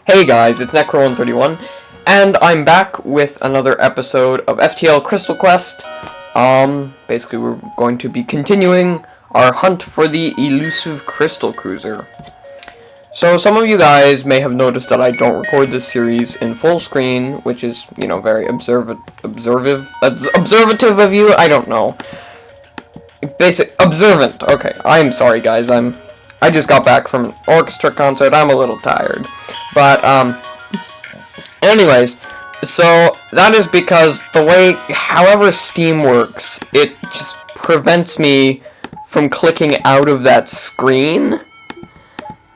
Hey guys, it's Necro131, and I'm back with another episode of FTL Crystal Quest. Basically we're going to be continuing our hunt for the elusive crystal cruiser. So some of you guys may have noticed that I don't record this series in full screen, which is, very observative of you, I don't know. Observant, okay, I'm sorry guys, I just got back from an orchestra concert, I'm a little tired. But, anyways, so that is because the way, however Steam works, it just prevents me from clicking out of that screen.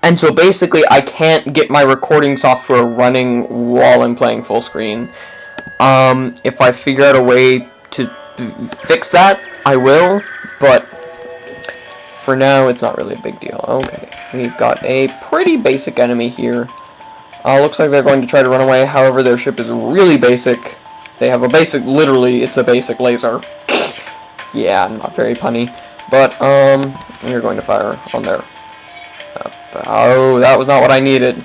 And so basically I can't get my recording software running while I'm playing full screen. If I figure out a way to fix that, I will, but for now it's not really a big deal. Okay, we've got a pretty basic enemy here. Looks like they're going to try to run away, however their ship is really basic. They have a basic, literally, it's a basic laser. Yeah, not very punny. But, you're going to fire on their... oh, that was not what I needed.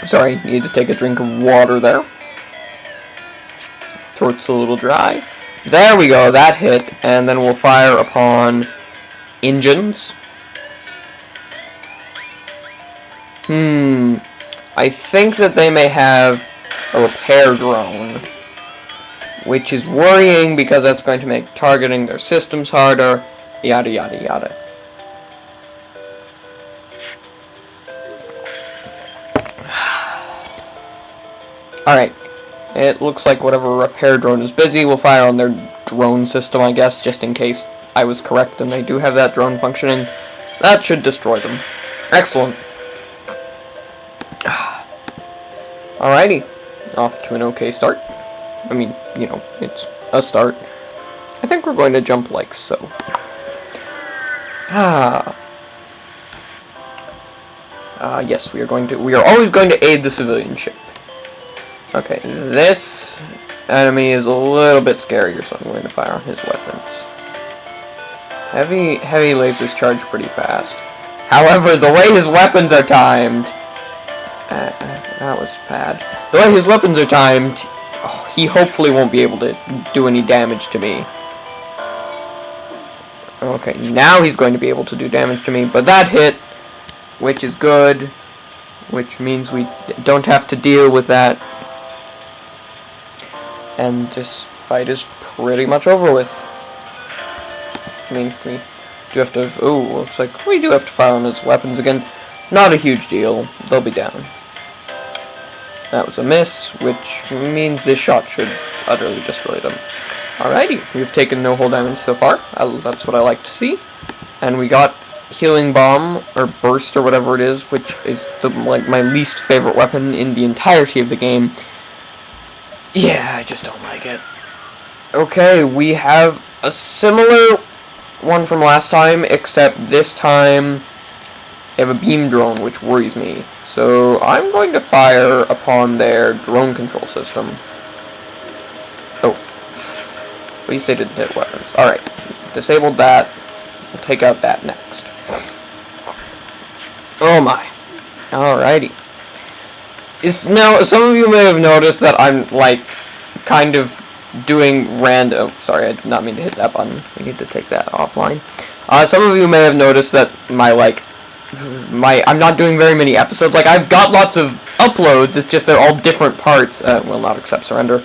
Sorry, need to take a drink of water there. Throat's a little dry. There we go, that hit, and then we'll fire upon... engines. I think that they may have a repair drone, which is worrying because that's going to make targeting their systems harder, yada yada yada. Alright, it looks like whatever repair drone is busy will fire on their drone system, I guess, just in case I was correct and they do have that drone functioning. That should destroy them. Excellent. Alrighty. Off to an okay start. I mean, it's a start. I think we're going to jump like so. Yes, we are always going to aid the civilian ship. Okay, this enemy is a little bit scarier, so I'm going to fire on his weapons. Heavy lasers charge pretty fast. However, the way his weapons are timed... that was bad. The way his weapons are timed, he hopefully won't be able to do any damage to me. Okay, now he's going to be able to do damage to me, but that hit, which is good, which means we don't have to deal with that. And this fight is pretty much over with. I mean, we do have to... ooh, looks like we do have to fire on his weapons again. Not a huge deal. They'll be down. That was a miss, which means this shot should utterly destroy them. Alrighty, we've taken no hull damage so far. That's what I like to see. And we got healing bomb, or burst, or whatever it is, which is my least favorite weapon in the entirety of the game. Yeah, I just don't like it. Okay, we have a similar one from last time, except this time they have a beam drone, which worries me. So I'm going to fire upon their drone control system. Oh, at least they didn't hit weapons. Alright, disabled that. We'll take out that next. Oh my. Alrighty. Now, some of you may have noticed that I'm, kind of doing random... oh, sorry, I did not mean to hit that button. We need to take that offline. Some of you may have noticed that I'm not doing very many episodes. I've got lots of uploads, it's just they're all different parts. Will not accept surrender.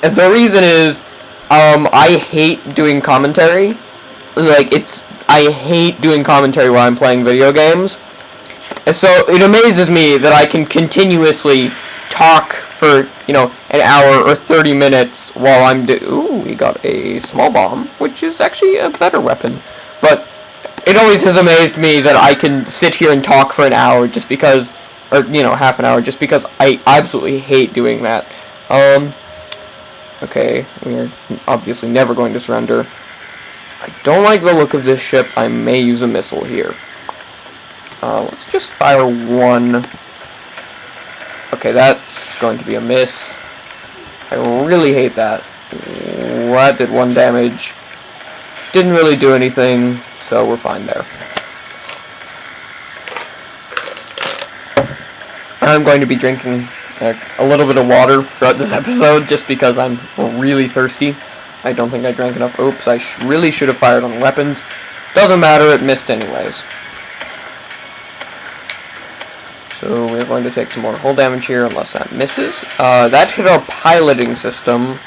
And the reason is, I hate doing commentary. I hate doing commentary while I'm playing video games. And so, it amazes me that I can continuously talk for, an hour or 30 minutes while I'm ooh, we got a small bomb, which is actually a better weapon. But it always has amazed me that I can sit here and talk for an hour just because, or, half an hour, just because I absolutely hate doing that. Okay, we're obviously never going to surrender. I don't like the look of this ship. I may use a missile here. Let's just fire one. Okay, that's going to be a miss. I really hate that. That did 1 damage. Didn't really do anything, so we're fine there. I'm going to be drinking a little bit of water throughout this episode, just because I'm really thirsty. I don't think I drank enough. Oops, I really should have fired on weapons. Doesn't matter, it missed anyways. So we're going to take some more hull damage here, unless that misses. That hit our piloting system,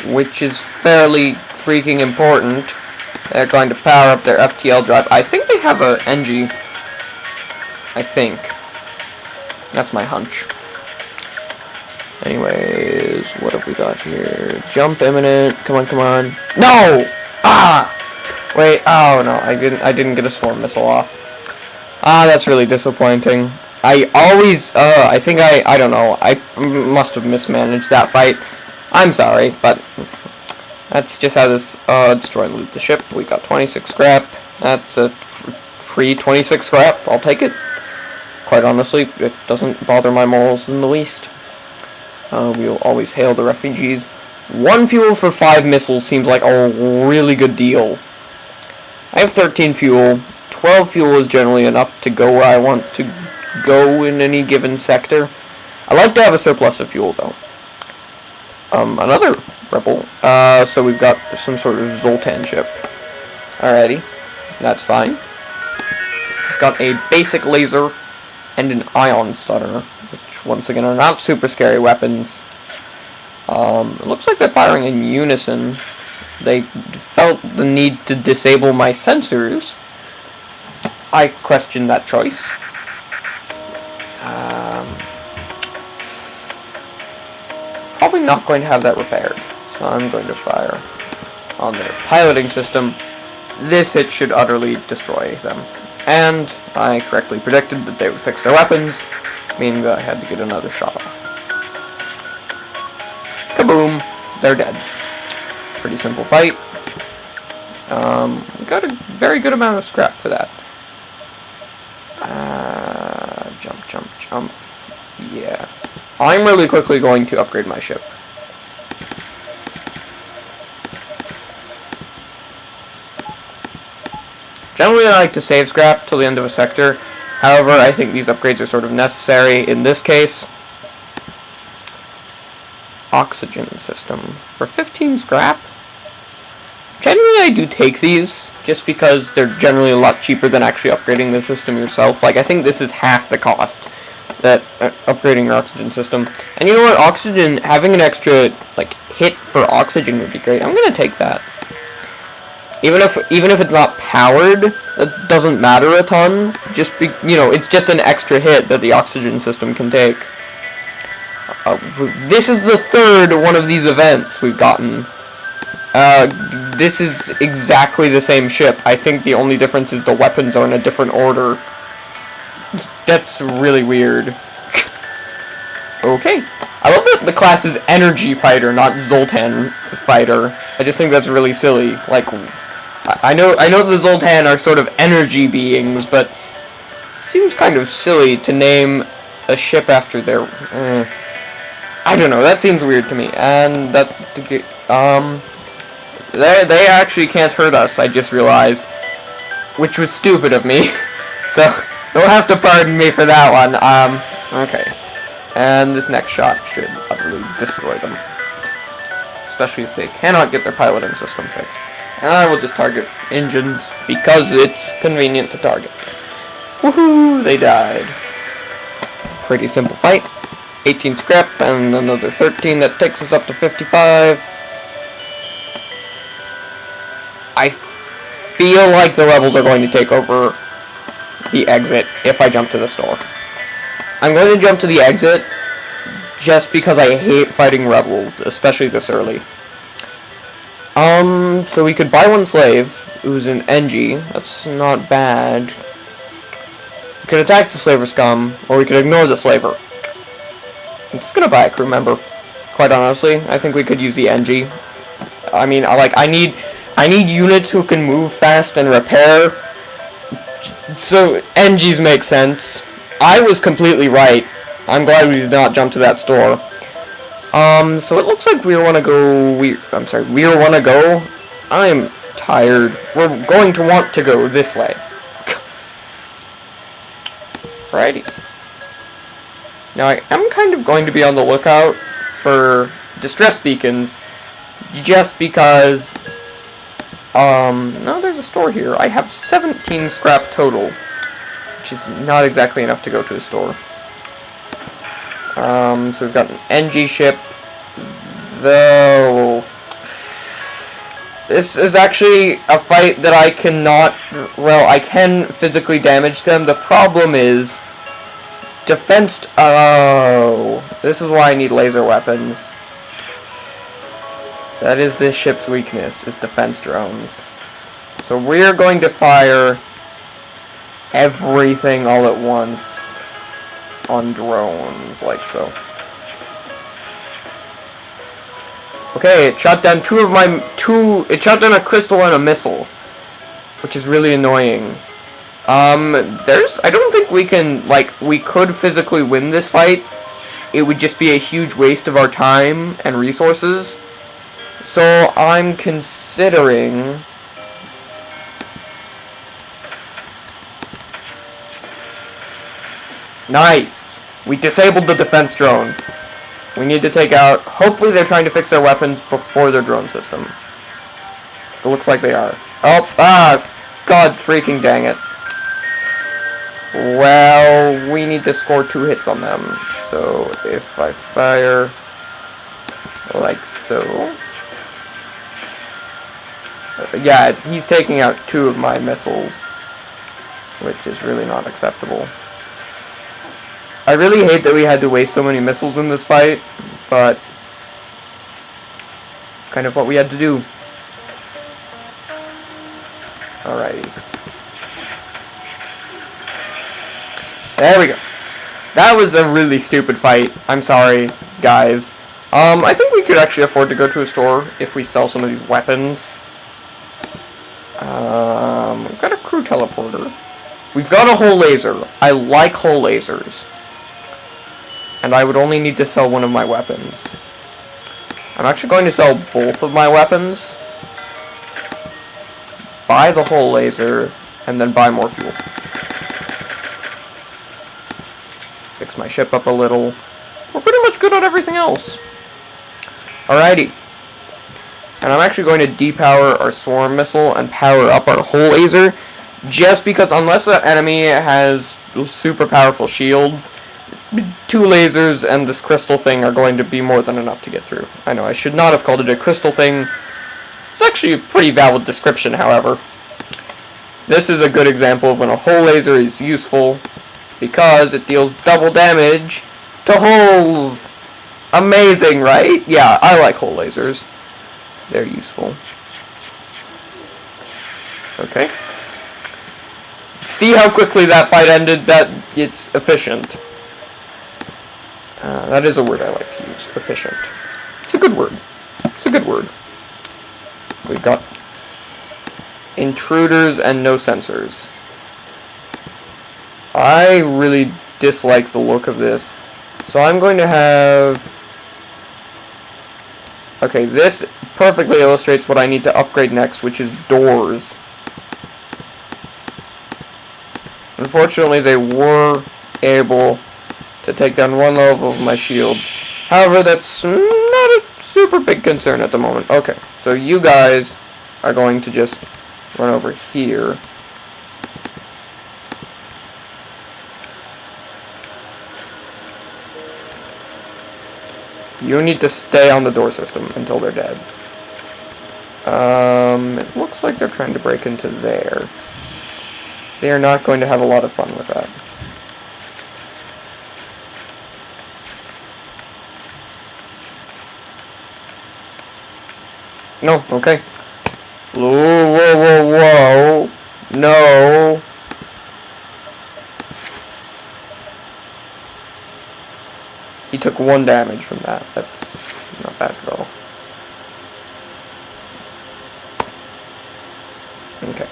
which is fairly freaking important. They're going to power up their FTL drive. I think they have a NG. I think. That's my hunch. Anyways, what have we got here? Jump imminent. Come on, come on. No! Ah! Wait, oh no, I didn't get a swarm missile off. Ah, that's really disappointing. I always, I think I don't know, I must have mismanaged that fight. I'm sorry, but that's just how this, destroy and loot the ship. We got 26 scrap. That's a free 26 scrap. I'll take it. Quite honestly, it doesn't bother my morals in the least. We will always hail the refugees. 1 fuel for 5 missiles seems like a really good deal. I have 13 fuel. 12 fuel is generally enough to go where I want to go in any given sector. I like to have a surplus of fuel, though. Another rebel. So we've got some sort of Zoltan ship. Alrighty. That's fine. It's got a basic laser and an ion stunner, which once again are not super scary weapons. It looks like they're firing in unison. They felt the need to disable my sensors. I question that choice. Probably not going to have that repaired, so I'm going to fire on their piloting system. This hit should utterly destroy them. And I correctly predicted that they would fix their weapons, meaning that I had to get another shot off. Kaboom! They're dead. Pretty simple fight. We got a very good amount of scrap for that. Jump, jump, jump. Yeah. I'm really quickly going to upgrade my ship. Generally, I like to save scrap till the end of a sector. However, I think these upgrades are sort of necessary in this case. Oxygen system. For 15 scrap? Generally, I do take these, just because they're generally a lot cheaper than actually upgrading the system yourself. Like, I think this is half the cost that upgrading your oxygen system. And you know what? Oxygen, having an extra, like, hit for oxygen would be great. I'm gonna take that. Even if it's not powered, it doesn't matter a ton. Just it's just an extra hit that the oxygen system can take. This is the third one of these events we've gotten. This is exactly the same ship. I think the only difference is the weapons are in a different order. That's really weird. Okay. I love that the class is Energy Fighter, not Zoltan Fighter. I just think that's really silly. Like, I know the Zoltan are sort of energy beings, but it seems kind of silly to name a ship after their... I don't know, that seems weird to me. And that... They actually can't hurt us, I just realized. Which was stupid of me. So, you'll have to pardon me for that one. Okay. And this next shot should utterly destroy them. Especially if they cannot get their piloting system fixed. And I will just target engines, because it's convenient to target. Woohoo! They died. Pretty simple fight. 18 scrap, and another 13, that takes us up to 55. I feel like the rebels are going to take over the exit if I jump to the store. I'm going to jump to the exit just because I hate fighting rebels, especially this early. So we could buy one slave, who's an NG. That's not bad. We could attack the slaver scum, or we could ignore the slaver. I'm just gonna buy a crew member. Quite honestly, I think we could use the NG. I mean, I need units who can move fast and repair. So NGs make sense. I was completely right. I'm glad we did not jump to that store. So it looks like we wanna go. I am tired. We're going to want to go this way. Righty. Now I am kind of going to be on the lookout for distress beacons, just because, no, there's a store here. I have 17 scrap total, which is not exactly enough to go to a store. So we've got an NG ship, though. This is actually a fight that I cannot, well, I can physically damage them. The problem is, defense, oh, this is why I need laser weapons. That is this ship's weakness, is defense drones. So we're going to fire everything all at once on drones, like so. Okay, it shot down it shot down a crystal and a missile, which is really annoying. I don't think we can, we could physically win this fight. It would just be a huge waste of our time and resources. So I'm considering... Nice! We disabled the defense drone. We need to take out... Hopefully they're trying to fix their weapons before their drone system. It looks like they are. Oh, god freaking dang it. Well, we need to score 2 hits on them. So, if I fire... like so... yeah, he's taking out 2 of my missiles, which is really not acceptable. I really hate that we had to waste so many missiles in this fight, but it's kind of what we had to do. Alrighty. There we go. That was a really stupid fight. I'm sorry, guys. I think we could actually afford to go to a store if we sell some of these weapons. We've got a crew teleporter. We've got a hull laser. I like hull lasers. And I would only need to sell one of my weapons. I'm actually going to sell both of my weapons. Buy the hull laser, and then buy more fuel. Fix my ship up a little. We're pretty much good on everything else. Alrighty. And I'm actually going to depower our swarm missile and power up our hull laser, just because unless the enemy has super powerful shields, 2 lasers and this crystal thing are going to be more than enough to get through. I know, I should not have called it a crystal thing. It's actually a pretty valid description, however. This is a good example of when a hull laser is useful, because it deals double damage to hulls. Amazing, right? Yeah, I like hull lasers. They're useful. Okay. See how quickly that fight ended? That it's efficient. That is a word I like to use. Efficient. It's a good word. It's a good word. We've got intruders and no sensors. I really dislike the look of this. So I'm going to have... Okay, this perfectly illustrates what I need to upgrade next, which is doors. Unfortunately, they were able to take down 1 level of my shields. However, that's not a super big concern at the moment. Okay, so you guys are going to just run over here. You need to stay on the door system until they're dead. It looks like they're trying to break into there. They are not going to have a lot of fun with that. No, okay. Whoa, whoa, whoa, whoa. No. He took 1 damage from that. That's not bad at all. Okay.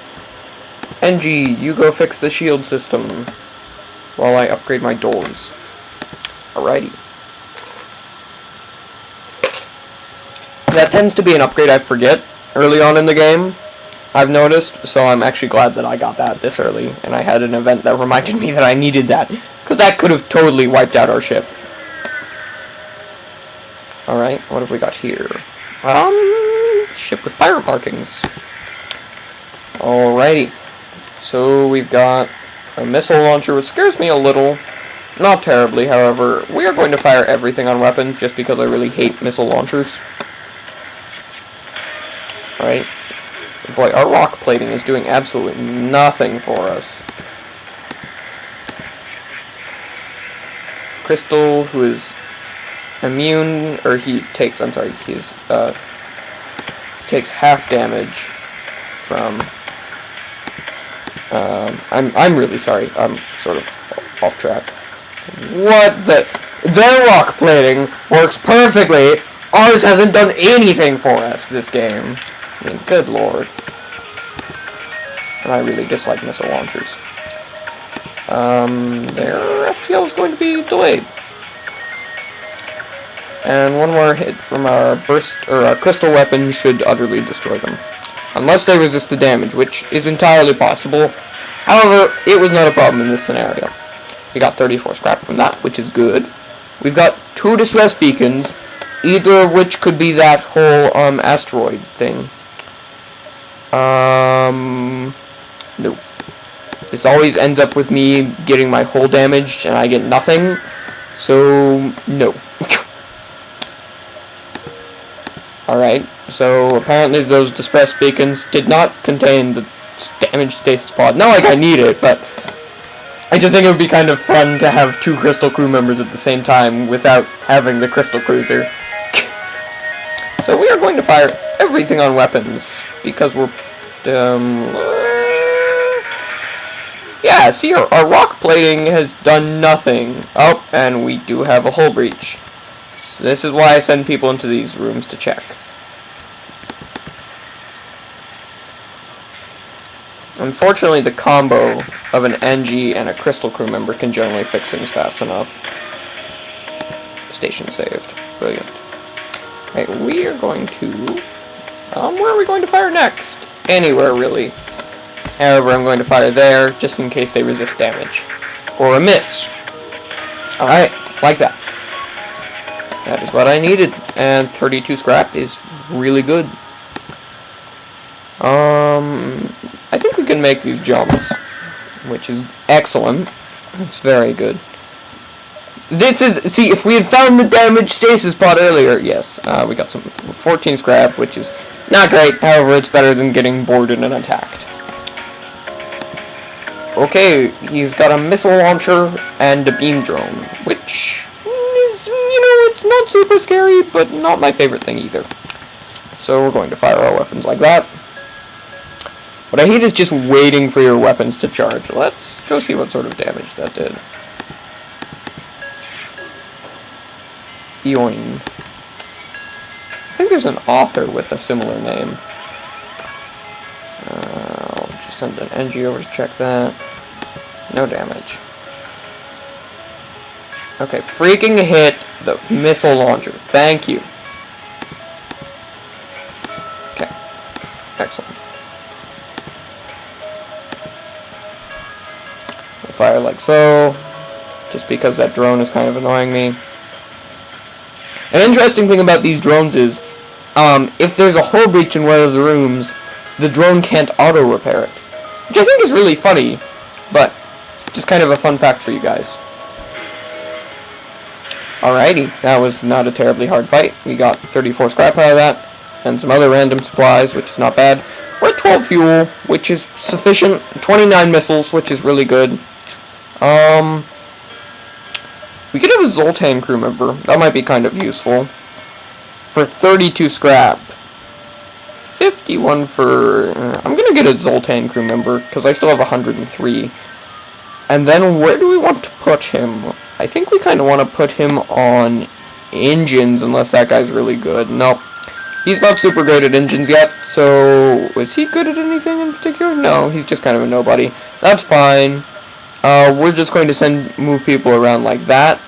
NG, you go fix the shield system while I upgrade my doors. Alrighty. That tends to be an upgrade I forget early on in the game. I've noticed, so I'm actually glad that I got that this early, and I had an event that reminded me that I needed that, because that could have totally wiped out our ship. Alright, what have we got here? Ship with pirate markings. Alrighty. So we've got a missile launcher, which scares me a little. Not terribly, however. We are going to fire everything on weapons, just because I really hate missile launchers. Alright. Boy, our rock plating is doing absolutely nothing for us. Crystal, who is immune, or he takes, I'm sorry, he's, takes half damage from, I'm really sorry, I'm sort of off track. What the, their rock plating works perfectly, ours hasn't done anything for us this game. I mean, good lord. And I really dislike missile launchers. Their FTL is going to be delayed. And one more hit from our burst, or our crystal weapon should utterly destroy them. Unless they resist the damage, which is entirely possible. However, it was not a problem in this scenario. We got 34 scrap from that, which is good. We've got 2 distress beacons, either of which could be that whole, asteroid thing. No. This always ends up with me getting my hull damaged, and I get nothing. So, no. Alright, so apparently those distress beacons did not contain the damaged stasis pod. Not like I need it, but I just think it would be kind of fun to have 2 crystal crew members at the same time without having the crystal cruiser. So we are going to fire everything on weapons, because we're, yeah, see, our rock plating has done nothing. Oh, and we do have a hull breach. So this is why I send people into these rooms to check. Unfortunately, the combo of an NG and a crystal crew member can generally fix things fast enough. Station saved. Brilliant. Right, we are going to... where are we going to fire next? Anywhere, really. However, I'm going to fire there, just in case they resist damage. Or a miss. Alright, like that. That is what I needed. And 32 scrap is really good. I think we can make these jumps, which is excellent. It's very good. This is, see, if we had found the damaged stasis pod earlier, yes, we got some 14 scrap, which is not great. However, it's better than getting boarded and attacked. Okay, he's got a missile launcher and a beam drone, which is, you know, it's not super scary, but not my favorite thing either. So we're going to fire our weapons like that. What I hate is just waiting for your weapons to charge. Let's go see what sort of damage that did. Yoing. I think there's an author with a similar name. I'll just send an NG over to check that. No damage. Okay, freaking hit the missile launcher. Thank you. Okay. Excellent. We'll fire like so, just because that drone is kind of annoying me. An interesting thing about these drones is, if there's a hull breach in one of the rooms, the drone can't auto-repair it. Which I think is really funny, but just kind of a fun fact for you guys. Alrighty, that was not a terribly hard fight. We got 34 scrap out of that, and some other random supplies, which is not bad. We're at 12 fuel, which is sufficient. 29 missiles, which is really good. We could have a Zoltan crew member. That might be kind of useful. For 32 scrap. 51 for... I'm going to get a Zoltan crew member, because I still have 103. And then where do we want to put him? I think we kind of want to put him on engines, unless that guy's really good. Nope. He's not super good at engines yet, so... is he good at anything in particular? No, he's just kind of a nobody. That's fine. We're just going to move people around like that.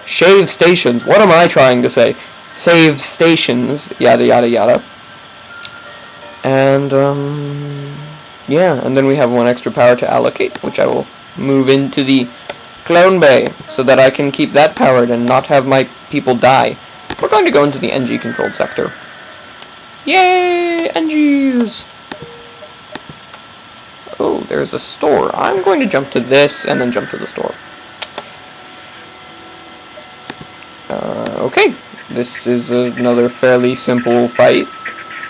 Shave stations. What am I trying to say? Save stations. Yada, yada, yada. And, yeah, and then we have 1 extra power to allocate, which I will move into the clone bay, so that I can keep that powered and not have my people die. We're going to go into the NG controlled sector. Yay! NGs! Oh, there's a store. I'm going to jump to this and then jump to the store. Okay, this is another fairly simple fight.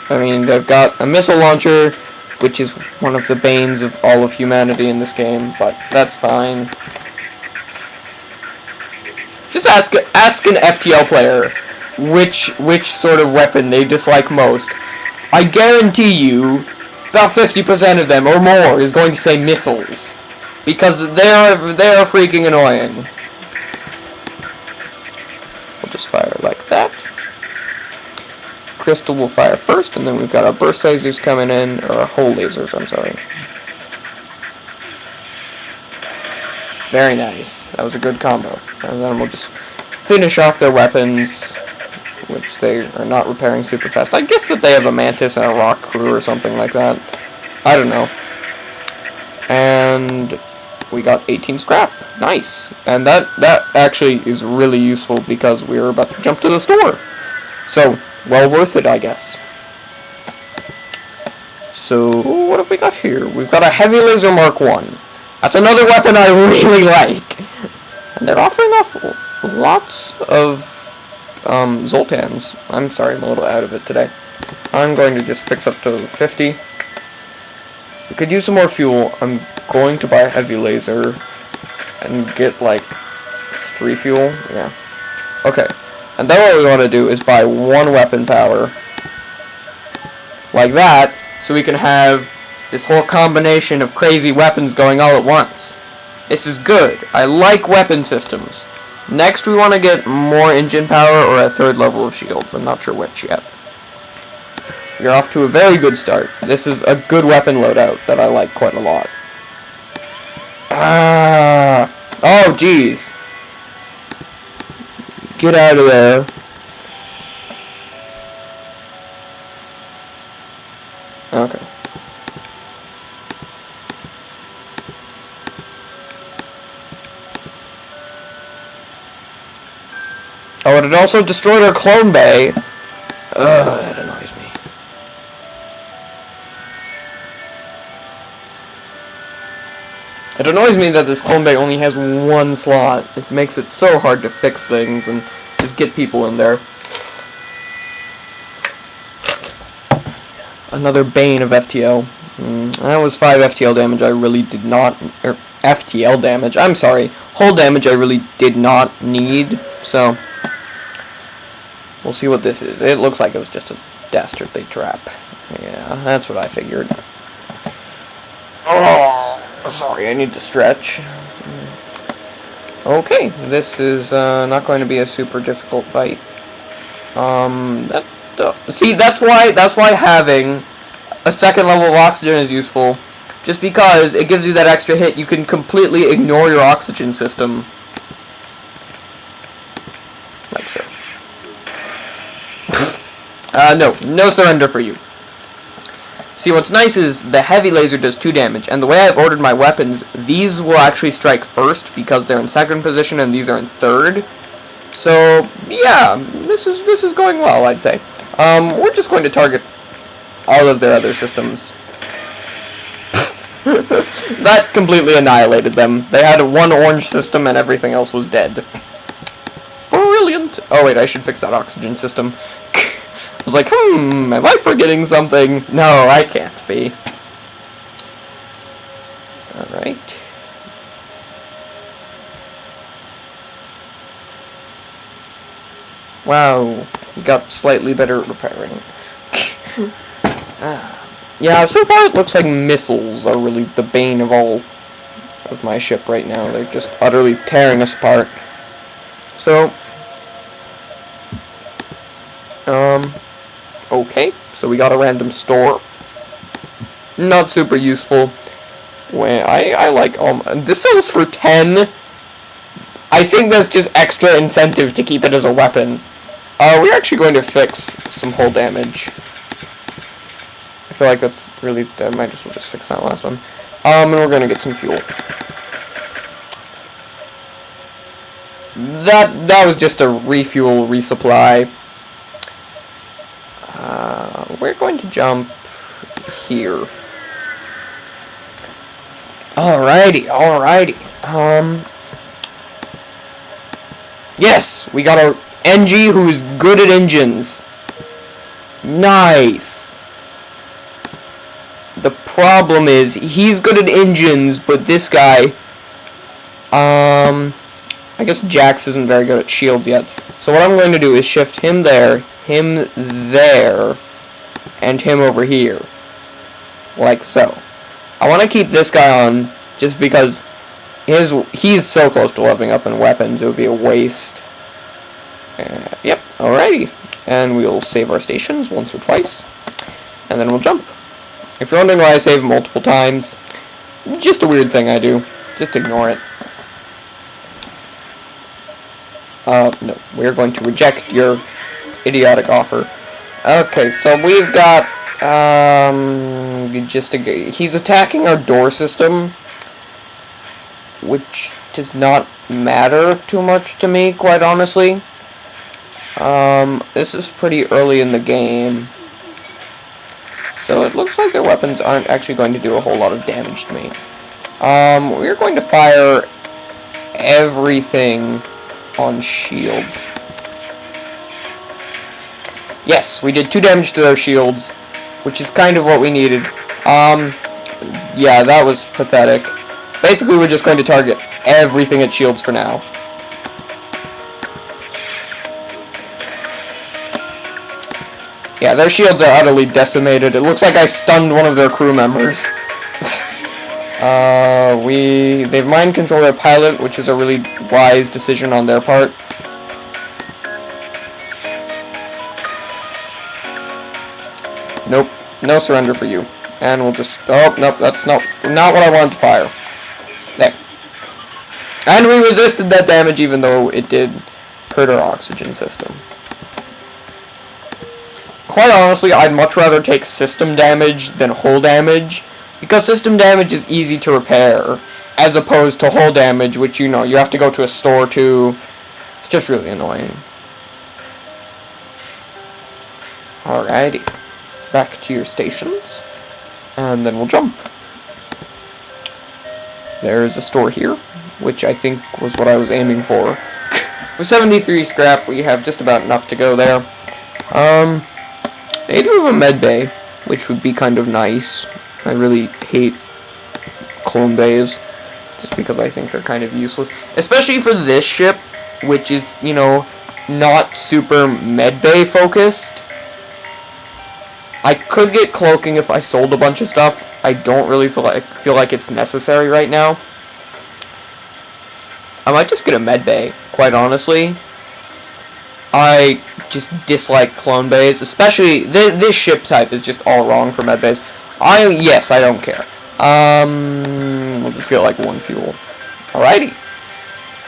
I mean, I've got a missile launcher, which is one of the banes of all of humanity in this game, but that's fine. Just ask an FTL player which sort of weapon they dislike most. I guarantee you, about 50% of them or more is going to say missiles, because they are freaking annoying. We'll just fire like that. Crystal will fire first, and then we've got our burst lasers coming in, or our hole lasers, I'm sorry. Very nice. That was a good combo. And then we'll just finish off their weapons, which they are not repairing super fast. I guess that they have a Mantis and a Rock Crew or something like that. I don't know. And we got 18 scrap. Nice. And that actually is really useful because we are about to jump to the store. So, well worth it, I guess. So, what have we got here? We've got a Heavy Laser Mark 1. That's another weapon I really like. And they're offering off lots of Zoltans. I'm sorry, I'm a little out of it today. I'm going to just fix up to 50. We could use some more fuel. I'm going to buy a Heavy Laser and get like 3 fuel. Yeah. Okay. And then what we want to do is buy 1 weapon power. Like that, so we can have this whole combination of crazy weapons going all at once. This is good. I like weapon systems. Next, we want to get more engine power or a 3rd level of shields. I'm not sure which yet. We're off to a very good start. This is a good weapon loadout that I like quite a lot. Ah! Oh, jeez. Get out of there. Okay. Oh, and it also destroyed our clone bay. Ugh, that annoys me. It annoys me that this clone bay only has 1 slot. It makes it so hard to fix things and just get people in there. Another bane of FTL. That was 5 FTL damage I really did not... Or FTL damage, I'm sorry. Hull damage I really did not need, so... We'll see what this is. It looks like it was just a dastardly trap. Yeah, that's what I figured. Oh, sorry, I need to stretch. Okay, this is not going to be a super difficult fight. See, that's why having a 2nd level of oxygen is useful. Just because it gives you that extra hit, you can completely ignore your oxygen system. Like so. No surrender for you. See, what's nice is the Heavy Laser does 2 damage, and the way I've ordered my weapons, these will actually strike first because they're in 2nd position and these are in 3rd. So, yeah, this is going well, I'd say. We're just going to target all of their other systems. That completely annihilated them. They had a 1 orange system and everything else was dead. Brilliant! Oh wait, I should fix that oxygen system. I was like, am I forgetting something? No, I can't be. Alright. Wow, you got slightly better at repairing. Yeah, so far it looks like missiles are really the bane of all of my ship right now. They're just utterly tearing us apart. So, okay, so we got a random store. Not super useful. When I like, this sells for 10. I think that's just extra incentive to keep it as a weapon. We're actually going to fix some hull damage. I feel like that's really, I might as well just fix that last one. And we're gonna get some fuel. That was just a refuel, resupply. We're going to jump here. Alrighty. Yes, we got our NG who's good at engines. Nice. The problem is, he's good at engines, but this guy, I guess Jax isn't very good at shields yet. So what I'm going to do is shift him there, and him over here. Like so. I want to keep this guy on, just because he's so close to leveling up in weapons, it would be a waste. Yep, alrighty. And we'll save our stations once or twice, and then we'll jump. If you're wondering why I save multiple times, just a weird thing I do. Just ignore it. No, we're going to reject your idiotic offer. Okay, so we've got, he's attacking our door system, which does not matter too much to me, quite honestly. This is pretty early in the game, so it looks like their weapons aren't actually going to do a whole lot of damage to me. We're going to fire everything on shield. Yes, we did 2 damage to their shields, which is kind of what we needed. Yeah, that was pathetic. Basically, we're just going to target everything at shields for now. Yeah, their shields are utterly decimated. It looks like I stunned one of their crew members. They've mind controlled their pilot, which is a really wise decision on their part. Nope, no surrender for you. And we'll just, oh, nope, that's not what I wanted to fire. There. And we resisted that damage even though it did hurt our oxygen system. Quite honestly, I'd much rather take system damage than hull damage, because system damage is easy to repair, as opposed to hull damage, which, you know, you have to go to a store to. It's just really annoying. Alrighty. Back to your stations, and then we'll jump. There's a store here, which I think was what I was aiming for. With 73 scrap, we have just about enough to go there. They do have a med bay, which would be kind of nice. I really hate clone bays, just because I think they're kind of useless. Especially for this ship, which is, you know, not super med bay focused. I could get cloaking if I sold a bunch of stuff. I don't really feel like it's necessary right now. I might just get a med bay, quite honestly. I just dislike clone bays, especially this ship type is just all wrong for med bays. Yes, I don't care. We'll just get like 1 fuel. Alrighty.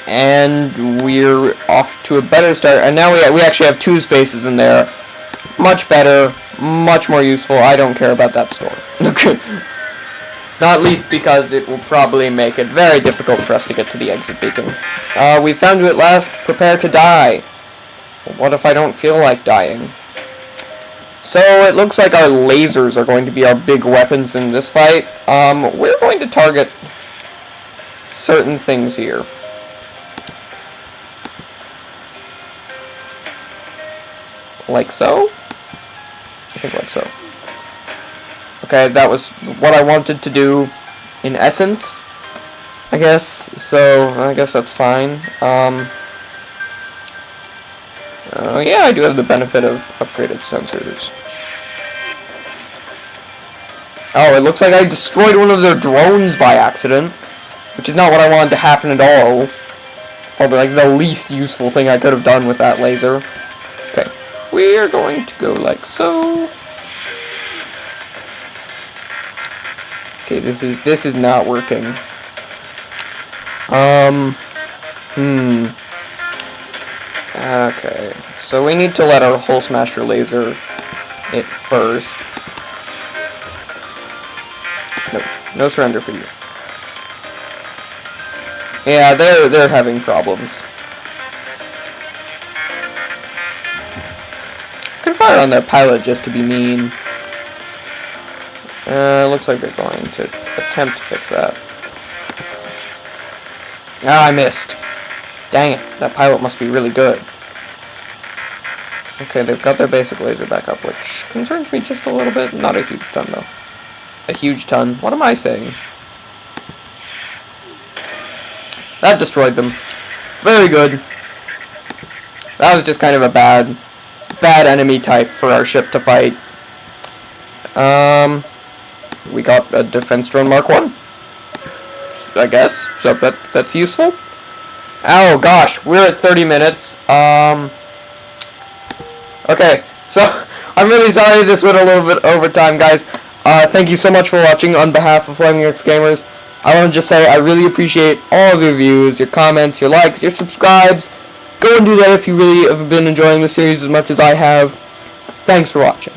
And we're off to a better start. And now we actually have 2 spaces in there. Much better, much more useful. I don't care about that store. Not least because it will probably make it very difficult for us to get to the exit beacon. We found you at last. Prepare to die. Well, what if I don't feel like dying? So it looks like our lasers are going to be our big weapons in this fight. We're going to target certain things here. Like so? I think like so. Okay, that was what I wanted to do in essence, I guess. So I guess that's fine. Yeah, I do have the benefit of upgraded sensors. Oh, it looks like I destroyed one of their drones by accident, which is not what I wanted to happen at all. Probably like the least useful thing I could have done with that laser. Okay, we are going to go like so. Okay, this is not working. Okay, so we need to let our Hull Smasher laser hit first. No, no surrender for you. Yeah, they're having problems. Could fire on that pilot just to be mean. Looks like they're going to attempt to fix that. Ah, I missed. Dang it, that pilot must be really good. Okay, they've got their basic laser back up, which concerns me just a little bit. Not a huge ton, though. A huge ton. What am I saying? That destroyed them. Very good. That was just kind of a bad enemy type for our ship to fight. We got a defense drone Mark 1. I guess. So that's useful. Oh gosh, we're at 30 minutes. Okay, so I'm really sorry this went a little bit over time, guys. Thank you so much for watching on behalf of Flaming X Gamers. I want to just say I really appreciate all of your views, your comments, your likes, your subscribes. Go and do that if you really have been enjoying the series as much as I have. Thanks for watching.